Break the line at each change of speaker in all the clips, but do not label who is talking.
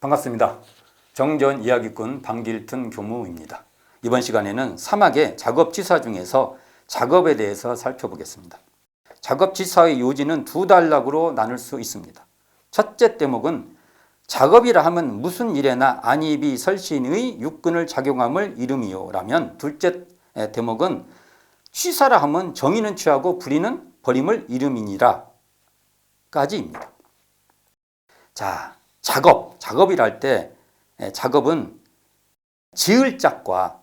반갑습니다. 정전 이야기꾼 방길튼 교무입니다. 이번 시간에는 사막의 작업지사 중에서 작업에 대해서 살펴보겠습니다. 작업지사의 요지는 두 단락으로 나눌 수 있습니다. 첫째 대목은 작업이라 하면 무슨 일에나 안입이 설신의 육근을 작용함을 이름이요 라면, 둘째 대목은 취사라 하면 정의는 취하고 불의는 버림을 이름이니라 까지입니다. 자, 작업이라 할 때 작업은 지을 짝과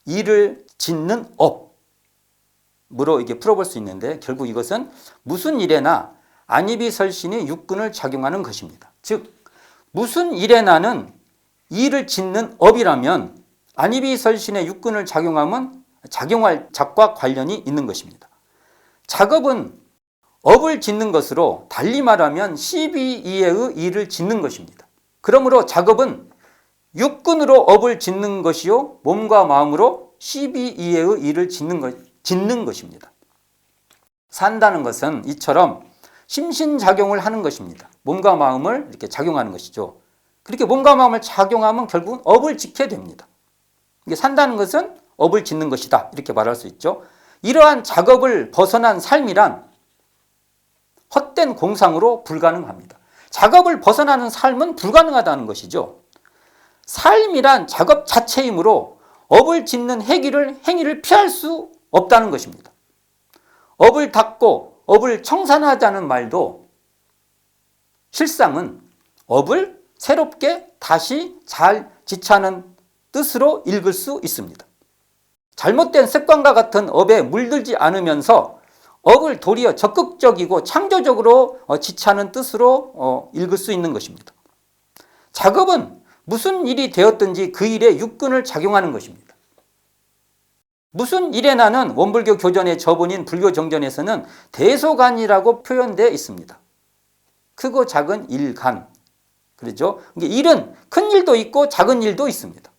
일을 짓는 업으로 이게 풀어볼 수 있는데, 결국 이것은 무슨 일에나 안입이 설신이 육근을 작용하는 것입니다. 즉 무슨 일에나는 일을 짓는 업이라면 안입이 설신의 육근을 작용하면 작용할 작과 관련이 있는 것입니다. 작업은 업을 짓는 것으로 달리 말하면 12이해의 일을 짓는 것입니다. 그러므로 작업은 육근으로 업을 짓는 것이요 몸과 마음으로 12이해의 일을 짓는 것입니다. 산다는 것은 이처럼 심신작용을 하는 것입니다. 몸과 마음을 이렇게 작용하는 것이죠. 그렇게 몸과 마음을 작용하면 결국은 업을 짓게 됩니다. 이게 산다는 것은 업을 짓는 것이다, 이렇게 말할 수 있죠. 이러한 작업을 벗어난 삶이란 헛된 공상으로 불가능합니다. 작업을 벗어나는 삶은 불가능하다는 것이죠. 삶이란 작업 자체이므로 업을 짓는 행위를 피할 수 없다는 것입니다. 업을 닦고 업을 청산하자는 말도 실상은 업을 새롭게 다시 잘 지차는 뜻으로 읽을 수 있습니다. 잘못된 습관과 같은 업에 물들지 않으면서 업을 도리어 적극적이고 창조적으로 지차는 뜻으로 읽을 수 있는 것입니다. 작업은 무슨 일이 되었든지 그 일에 육근을 작용하는 것입니다. 무슨 일에나는 원불교 교전의 저본인 불교 정전에서는 대소간이라고 표현되어 있습니다. 크고 작은 일간. 그렇죠? 일은 큰 일도 있고 작은 일도 있습니다.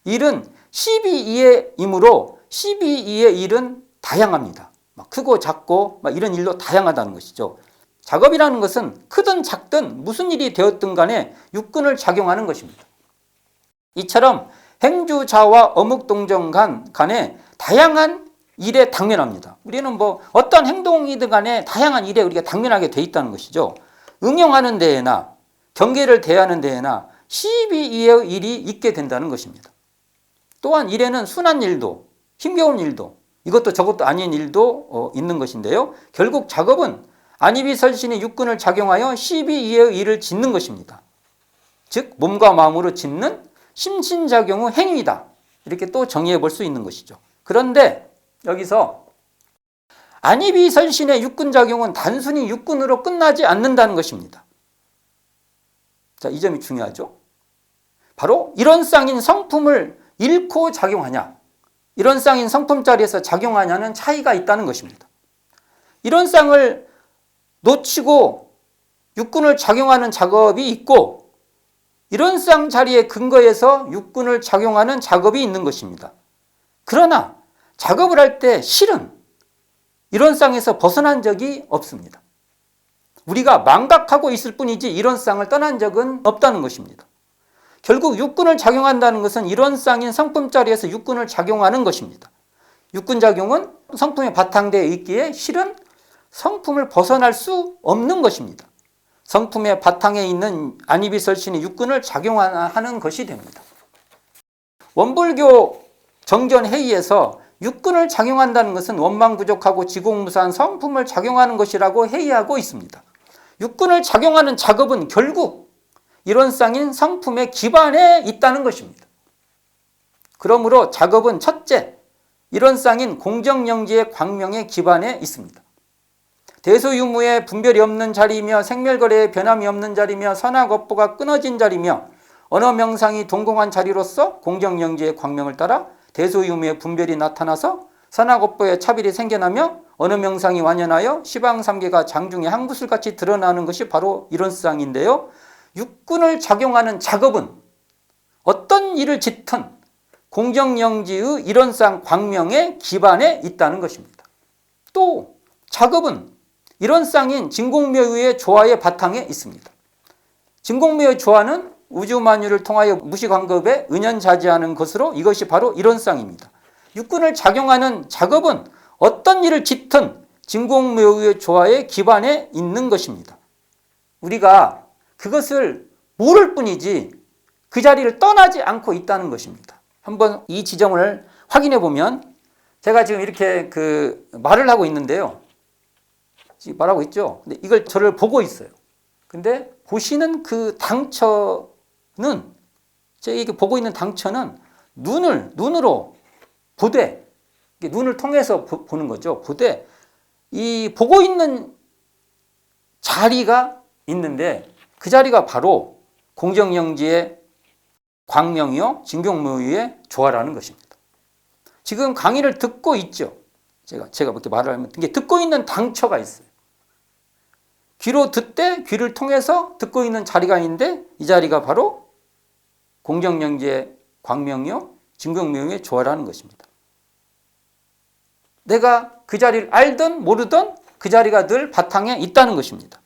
일은 12이해이므로 12이의 일은 다양합니다. 크고 작고 이런 일도 다양하다는 것이죠. 작업이라는 것은 크든 작든 무슨 일이 되었든 간에 육근을 작용하는 것입니다. 이처럼 행주자와 어묵동정 간에 다양한 일에 당면합니다. 우리는 어떤 행동이든 간에 다양한 일에 우리가 당면하게 돼 있다는 것이죠. 응용하는 데에나 경계를 대하는 데에나 12이의 일이 있게 된다는 것입니다. 또한 일에는 순한 일도 힘겨운 일도 이것도 저것도 아닌 일도 있는 것인데요. 결국 작업은 안입이 설신이 육근을 작용하여 12이의 일을 짓는 것입니다. 즉 몸과 마음으로 짓는 심신작용의 행위다, 이렇게 또 정의해 볼 수 있는 것이죠. 그런데 여기서 안입이 설신의 육근작용은 단순히 육근으로 끝나지 않는다는 것입니다. 자, 이 점이 중요하죠. 바로 이런 쌍인 성품을 잃고 작용하냐, 이런 쌍인 성품 자리에서 작용하냐는 차이가 있다는 것입니다. 이런 쌍을 놓치고 육근을 작용하는 작업이 있고, 이런 쌍 자리에 근거해서 육근을 작용하는 작업이 있는 것입니다. 그러나 작업을 할 때 실은 이런 쌍에서 벗어난 적이 없습니다. 우리가 망각하고 있을 뿐이지 이런 쌍을 떠난 적은 없다는 것입니다. 결국 육근을 작용한다는 것은 이런 쌍인 성품 자리에서 육근을 작용하는 것입니다. 육근 작용은 성품에 바탕되어 있기에 실은 성품을 벗어날 수 없는 것입니다. 성품의 바탕에 있는 안입이 설신이 육근을 작용하는 것이 됩니다. 원불교 정전회의에서 육근을 작용한다는 것은 원망부족하고 지공무사한 성품을 작용하는 것이라고 회의하고 있습니다. 육근을 작용하는 작업은 결국 이런 쌍인 성품의 기반에 있다는 것입니다. 그러므로 작업은 첫째, 이런 쌍인 공정영지의 광명의 기반에 있습니다. 대소유무의 분별이 없는 자리이며 생멸거래의 변함이 없는 자리며 선악업보가 끊어진 자리며 언어명상이 동공한 자리로서 공정영지의 광명을 따라 대소유무의 분별이 나타나서 선악업보의 차별이 생겨나며 언어명상이 완연하여 시방삼계가 장중에 항구슬같이 드러나는 것이 바로 이런 쌍인데요. 육근을 작용하는 작업은 어떤 일을 짓든 공정영지의 이런 쌍 광명의 기반에 있다는 것입니다. 또 작업은 이런 쌍인 진공묘유의 조화의 바탕에 있습니다. 진공묘유의 조화는 우주 만유를 통하여 무시관급에 은연자지하는 것으로 이것이 바로 이론상입니다. 육군을 작용하는 작업은 어떤 일을 짓든 진공묘유의 조화의 기반에 있는 것입니다. 우리가 그것을 모를 뿐이지 그 자리를 떠나지 않고 있다는 것입니다. 한번 이 지점을 확인해 보면 제가 지금 이렇게 말을 하고 있는데요. 지금 말하고 있죠. 근데 이걸 저를 보고 있어요. 근데 보시는 그 당처는 제가 이렇게 보고 있는 당처는 눈으로 보되 눈을 통해서 보는 거죠. 보되 이 보고 있는 자리가 있는데 그 자리가 바로 공정영지의 광명이요 진공묘유의 조화라는 것입니다. 지금 강의를 듣고 있죠. 제가 이렇게 말을 하면 이게 듣고 있는 당처가 있어요. 귀로 듣되 귀를 통해서 듣고 있는 자리가 있는데 이 자리가 바로 공정영지의 광명이요 진공묘유의 조화라는 것입니다. 내가 그 자리를 알든 모르든 그 자리가 늘 바탕에 있다는 것입니다.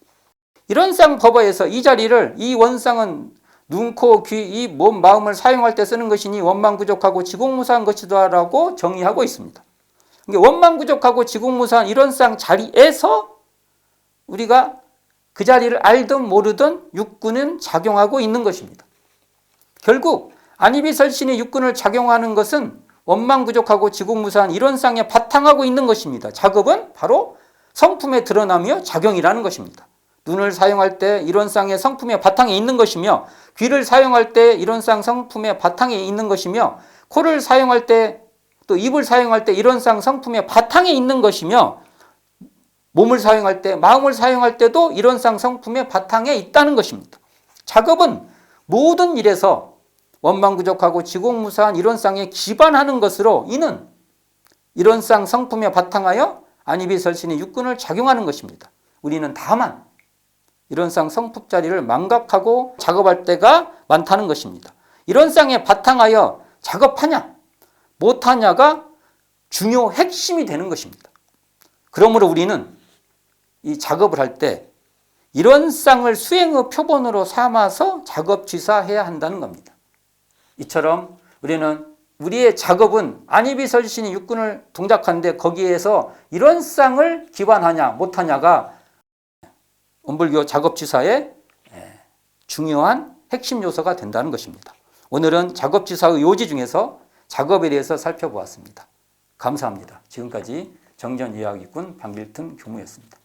이론상 법어에서 이 자리를 이 원상은 눈, 코, 귀, 입, 몸, 마음을 사용할 때 쓰는 것이니 원망부족하고 지공무사한 것이다라고 정의하고 있습니다. 원망부족하고 지공무사한 이론상 자리에서 우리가 그 자리를 알든 모르든 육군은 작용하고 있는 것입니다. 결국 안이비설신이 육군을 작용하는 것은 원망부족하고 지공무사한 이론상에 바탕하고 있는 것입니다. 작업은 바로 성품에 드러나며 작용이라는 것입니다. 눈을 사용할 때 이론상의 성품의 바탕에 있는 것이며 귀를 사용할 때 이론상 성품의 바탕에 있는 것이며 코를 사용할 때 또 입을 사용할 때 이론상 성품의 바탕에 있는 것이며 몸을 사용할 때 마음을 사용할 때도 이론상 성품의 바탕에 있다는 것입니다. 작업은 모든 일에서 원망부족하고 지공무사한 이론상에 기반하는 것으로 이는 이론상 성품에 바탕하여 안이비설신이 육군을 작용하는 것입니다. 우리는 다만 이론상 성품 자리를 망각하고 작업할 때가 많다는 것입니다. 이론상에 바탕하여 작업하냐 못하냐가 중요 핵심이 되는 것입니다. 그러므로 우리는 이 작업을 할 때 이론상을 수행의 표본으로 삼아서 작업지사해야 한다는 겁니다. 이처럼 우리는 우리의 작업은 안이비설신이 육군을 동작하는데 거기에서 이론상을 기반하냐 못하냐가 원불교 작업지사의 중요한 핵심 요소가 된다는 것입니다. 오늘은 작업지사의 요지 중에서 작업에 대해서 살펴보았습니다. 감사합니다. 지금까지 정전의학육군 방길튼 교무였습니다.